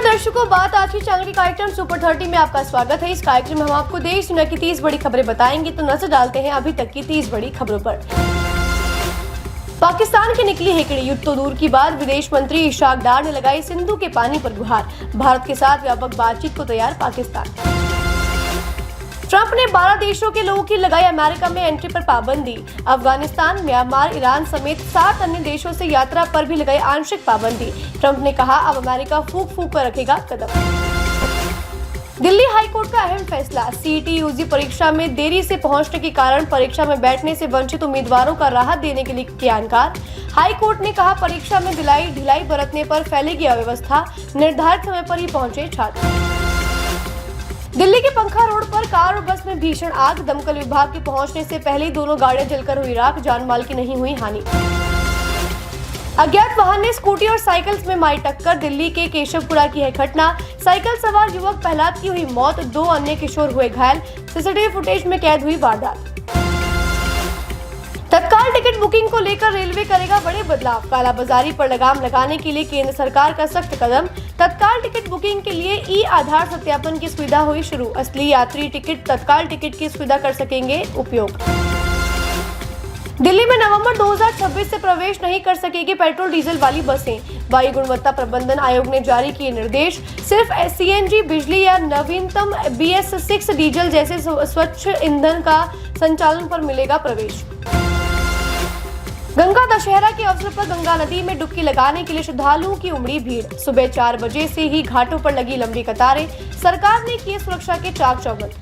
दर्शकों, बात आज की चैनल के कार्यक्रम सुपर 30 में आपका स्वागत है। इस कार्यक्रम में हम आपको देश दुनिया की 30 बड़ी खबरें बताएंगे। तो नजर डालते हैं अभी तक की 30 बड़ी खबरों पर। पाकिस्तान की निकली हेकड़ी, युद्ध तो दूर की बात, विदेश मंत्री इशाक डार ने लगाई सिंधु के पानी पर गुहार। भारत के साथ व्यापक बातचीत को तैयार पाकिस्तान। ट्रंप ने 12 देशों के लोगों की लगाई अमेरिका में एंट्री पर पाबंदी। अफगानिस्तान, म्यांमार, ईरान समेत 7 अन्य देशों से यात्रा पर भी लगाई आंशिक पाबंदी। ट्रंप ने कहा, अब अमेरिका फूंक फूंक कर रखेगा कदम। दिल्ली हाई कोर्ट का अहम फैसला, सीईटी यूजी परीक्षा में देरी से पहुंचने के कारण परीक्षा में बैठने से वंचित उम्मीदवारों का राहत देने के लिए किया इनकार। हाई कोर्ट ने कहा, परीक्षा में ढिलाई बरतने पर फैलेगी अव्यवस्था, निर्धारित समय पर ही पहुंचे छात्र। दिल्ली के पंखा रोड पर कार और बस में भीषण आग, दमकल विभाग के पहुंचने से पहले ही दोनों गाड़ियां जलकर हुई राख, जान माल की नहीं हुई हानि। अज्ञात वाहन ने स्कूटी और साइकिल में मारी टक्कर, दिल्ली के केशवपुरा की है घटना। साइकिल सवार युवक प्रहलाद की हुई मौत, 2 अन्य किशोर हुए घायल, सीसीटीवी फुटेज में कैद हुई वारदात। तत्काल टिकट बुकिंग को लेकर रेलवे करेगा बड़े बदलाव, कालाबाजारी पर लगाम लगाने के लिए केंद्र सरकार का सख्त कदम। तत्काल टिकट बुकिंग के लिए ई आधार सत्यापन की सुविधा हुई शुरू, असली यात्री टिकट तत्काल टिकट की सुविधा कर सकेंगे उपयोग। दिल्ली में नवंबर 2026 से प्रवेश नहीं कर सकेगी पेट्रोल डीजल वाली बसें, वायु गुणवत्ता प्रबंधन आयोग ने जारी किए निर्देश। सिर्फ सीएनजी, बिजली या नवीनतम BS6 डीजल जैसे स्वच्छ ईंधन का संचालन पर मिलेगा प्रवेश। गंगा दशहरा के अवसर पर गंगा नदी में डुबकी लगाने के लिए श्रद्धालुओं की उमड़ी भीड़, सुबह 4 बजे से ही घाटों पर लगी लंबी कतारें, सरकार ने किए सुरक्षा के चाक चौबंद।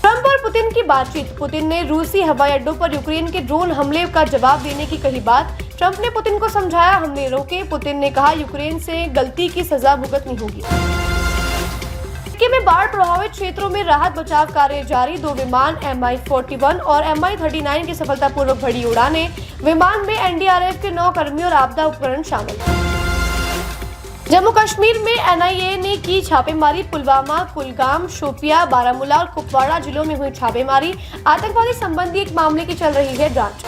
ट्रंप और पुतिन की बातचीत, पुतिन ने रूसी हवाई अड्डों पर यूक्रेन के ड्रोन हमले का जवाब देने की कही बात। ट्रंप ने पुतिन को समझाया हमले रोके, पुतिन ने कहा यूक्रेन से गलती की सजा भुगतनी होगी। में बाढ़ प्रभावित क्षेत्रों में राहत बचाव कार्य जारी, 2 विमान Mi-41 और Mi-39 की सफलतापूर्वक भरी उड़ानें, विमान में NDRF के 9 कर्मियों और आपदा उपकरण शामिल। जम्मू कश्मीर में NIA ने की छापेमारी, पुलवामा, कुलगाम, शोपिया, बारामूला और कुपवाड़ा जिलों में हुई छापेमारी, आतंकवादी संबंधी एक मामले की चल रही है जांच।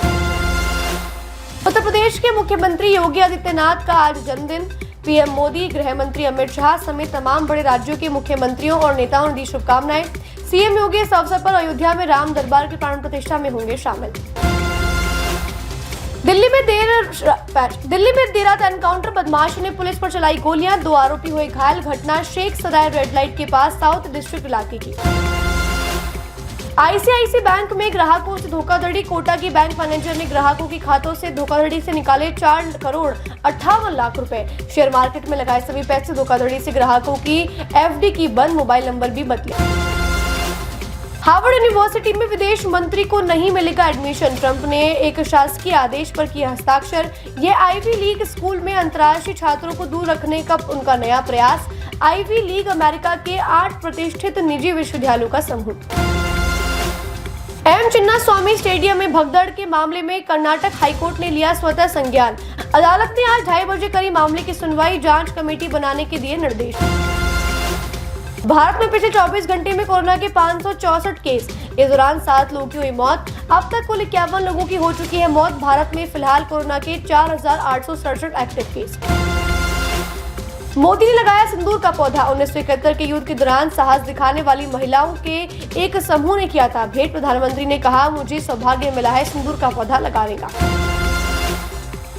उत्तर प्रदेश के मुख्यमंत्री योगी आदित्यनाथ का आज जन्मदिन, पीएम मोदी, गृह मंत्री अमित शाह समेत तमाम बड़े राज्यों के मुख्यमंत्रियों और नेताओं ने दी शुभकामनाएं। सीएम योगी इस अवसर पर अयोध्या में राम दरबार की प्राण प्रतिष्ठा में होंगे शामिल। दिल्ली में देर रात एनकाउंटर, बदमाशों ने पुलिस पर चलाई गोलियां, 2 आरोपी हुए घायल, घटना शेख सराय रेड लाइट के पास साउथ डिस्ट्रिक्ट इलाके की। ICICI बैंक में ग्राहकों से धोखाधड़ी, कोटा की बैंक मैनेजर ने ग्राहकों के खातों से धोखाधड़ी से निकाले 4 करोड़ 58 लाख रुपए। शेयर मार्केट में लगाए सभी पैसे धोखाधड़ी से ग्राहकों की FD की बंद, मोबाइल नंबर भी बदले। हार्वर्ड यूनिवर्सिटी में विदेश मंत्री को नहीं मिलेगा एडमिशन, ट्रंप ने एक शासकीय आदेश पर किया हस्ताक्षर। ये आईवी लीग स्कूल में अंतर्राष्ट्रीय छात्रों को दूर रखने का उनका नया प्रयास। आईवी लीग अमेरिका के 8 प्रतिष्ठित निजी विश्वविद्यालयों का समूह। एम चिन्नास्वामी स्टेडियम में भगदड़ के मामले में कर्नाटक हाईकोर्ट ने लिया स्वतः संज्ञान, अदालत ने आज 2:30 बजे करी मामले की सुनवाई, जांच कमेटी बनाने के दिए निर्देश। भारत में पिछले 24 घंटे में कोरोना के 564 केस, इस दौरान 7 लोगों की हुई मौत। अब तक कुल 51 लोगों की हो चुकी है मौत। भारत में फिलहाल कोरोना के 4867 एक्टिव केस। मोदी ने लगाया सिंदूर का पौधा, 1971 के युद्ध के दौरान साहस दिखाने वाली महिलाओं के एक समूह ने किया था भेंट। प्रधानमंत्री ने कहा, मुझे सौभाग्य मिला है सिंदूर का पौधा लगाने का।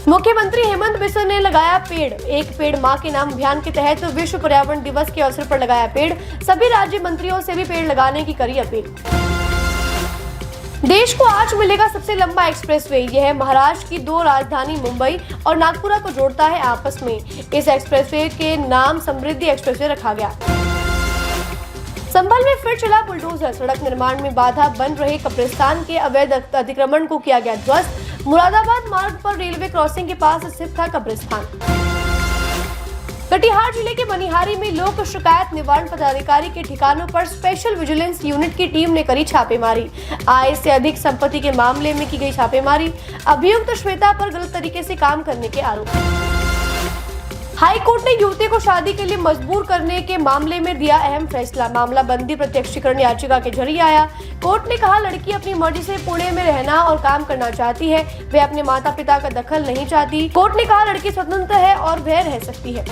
मुख्यमंत्री हेमंत बिस्वा ने लगाया पेड़, एक पेड़ मां के नाम अभियान के तहत विश्व पर्यावरण दिवस के अवसर पर लगाया पेड़, सभी राज्य मंत्रियों से भी पेड़ लगाने की करी अपील। देश को आज मिलेगा सबसे लंबा एक्सप्रेसवे, यह महाराष्ट्र की 2 राजधानी मुंबई और नागपुर को जोड़ता है आपस में। इस एक्सप्रेसवे के नाम समृद्धि एक्सप्रेसवे रखा गया। संभल में फिर चला बुलडोजर, सड़क निर्माण में बाधा बन रहे कब्रिस्तान के अवैध अतिक्रमण को किया गया ध्वस्त। मुरादाबाद मार्ग पर रेलवे क्रॉसिंग के पास स्थित था कब्रिस्तान। कटिहार जिले के मनिहारी में लोक शिकायत निवारण पदाधिकारी के ठिकानों पर स्पेशल विजिलेंस यूनिट की टीम ने करी छापेमारी, आय से अधिक संपत्ति के मामले में की गई छापेमारी, अभियुक्त श्वेता पर गलत तरीके से काम करने के आरोप। हाई कोर्ट ने युवती को शादी के लिए मजबूर करने के मामले में दिया अहम फैसला, मामला बंदी प्रत्यक्षीकरण याचिका के जरिए आया। कोर्ट ने कहा, लड़की अपनी मर्जी से पुणे में रहना और काम करना चाहती है, वे अपने माता पिता का दखल नहीं चाहती। कोर्ट ने कहा, लड़की स्वतंत्र है और वह रह सकती है।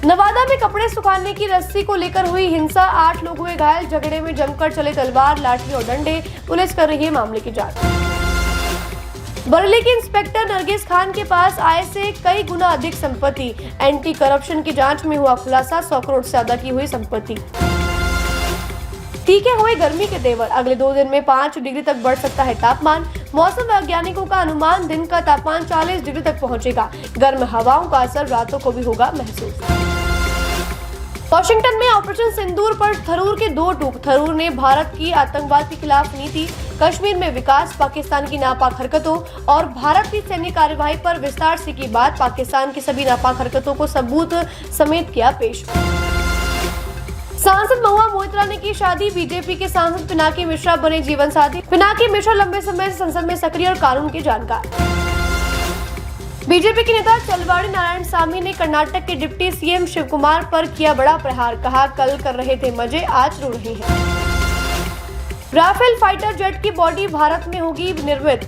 नवादा में कपड़े सुखाने की रस्सी को लेकर हुई हिंसा, 8 लोग हुए घायल। झगड़े में जमकर चले तलवार, लाठी और डंडे। पुलिस कर रही है मामले की जांच। बरेली के इंस्पेक्टर नरगिस खान के पास आय से कई गुना अधिक संपत्ति। एंटी करप्शन की जांच में हुआ खुलासा, 100 करोड़ से ज्यादा की हुई संपत्ति। तीखे हुए गर्मी के तेवर, अगले 2 दिन में 5 डिग्री तक बढ़ सकता है तापमान। मौसम वैज्ञानिकों का अनुमान, दिन का तापमान 40 डिग्री तक पहुंचेगा। गर्म हवाओं का असर रातों को भी होगा महसूस। वॉशिंगटन में ऑपरेशन सिंदूर पर थरूर के 2 टूक। थरूर ने भारत की आतंकवाद के खिलाफ नीति, कश्मीर में विकास, पाकिस्तान की नापाक हरकतों और भारत की सैन्य कार्यवाही पर विस्तार से की बात। पाकिस्तान की सभी नापाक हरकतों को सबूत समेत किया पेश। सांसद महुआ मोइत्रा की शादी, बीजेपी के सांसद पिनाकी मिश्रा बने जीवन साथी। पिनाकी मिश्रा लंबे समय से संसद में सक्रिय और कानून के जानकार। बीजेपी के नेता चलवाड़ी नारायण सामी ने कर्नाटक के डिप्टी सीएम शिवकुमार पर किया बड़ा प्रहार। कहा, कल कर रहे थे मजे, आज रो रहे हैं। राफेल फाइटर जेट की बॉडी भारत में होगी निर्मित।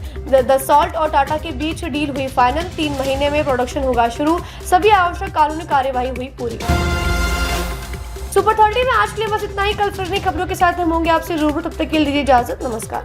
दसॉल्ट और टाटा के बीच डील हुई फाइनल। 3 महीने में प्रोडक्शन होगा शुरू। सभी आवश्यक कानूनी कार्यवाही हुई पूरी। सुपर 30 में आज के लिए बस इतना ही। कल फिर नई खबरों के साथ हम होंगे आपसे रूबरू। तब तक के लिए दीजिए इजाजत। नमस्कार।